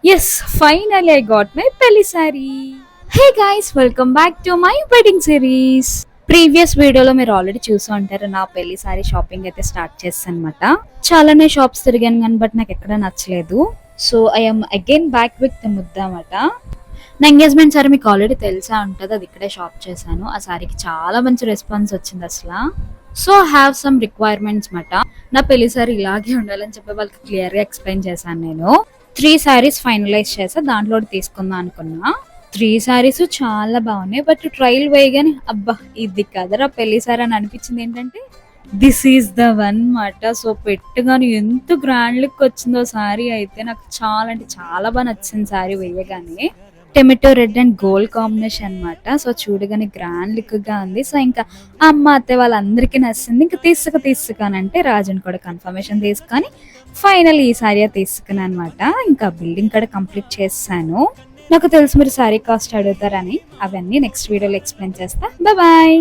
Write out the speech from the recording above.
Yes, finally I got my pelli saree. Hey guys, welcome back to my wedding series. Previous వీడియోలో మీరు already చూసి ఉంటారు, నా పెళ్లి సారీ షాపింగ్ అయితే స్టార్ట్ చేస్తాను అనమాట. చాలానే షాప్స్ తిరిగాను కానీ బట్ నాకు ఎక్కడ నచ్చలేదు. So I'm again back with ముద్ద అనమాట. నా ఎంగేజ్మెంట్ సారీ మీకు ఆల్రెడీ తెలిసే ఉంటుంది, అది ఇక్కడే షాప్ చేశాను. ఆ సారీకి చాలా మంచి రెస్పాన్స్ వచ్చింది అసలు. సో హ్యావ్ సమ్ రిక్వైర్మెంట్స్ మాట. నా పెళ్లి సారీ ఇలాగే ఉండాలని చెప్పి వాళ్ళకి క్లియర్గా ఎక్స్ప్లెయిన్ చేశాను. నేను 3 సారీస్ ఫైనలైజ్ చేసా, దాంట్లో ఒకటి తీసుకుందాం అనుకున్నా. 3 సారీస్ చాలా బాగున్నాయి, బట్ ట్రయల్ వేయగానే అబ్బా ఇది కదరా పెళ్లి సారీ అని అనిపించింది. ఏంటంటే దిస్ ఈజ్ ద వన్ మాట. సో పెట్టుగానే ఎంత గ్రాండ్ లుక్ వచ్చిందో సారీ అయితే నాకు చాలా అంటే చాలా బాగా నచ్చింది. సారీ వేయగానే tomato red and gold combination అనమాట. సో చూడగానే గ్రాండ్ లుక్ గా ఉంది. సో ఇంకా అమ్మ అత్తయ్య వాళ్ళందరికీ నచ్చింది. ఇంకా తీసుకానంటే రాజుని కూడా కన్ఫర్మేషన్ తీసుకొని ఫైనల్ ఈ సారీ తీసుకున్నాను అనమాట. ఇంకా బిల్డింగ్ కూడా కంప్లీట్ చేశాను. నాకు తెలుసు మీరు సారీ కాస్ట్ అడుగుతారని, అవన్నీ నెక్స్ట్ వీడియోలో ఎక్స్ప్లెయిన్ చేస్తా. బాయ్.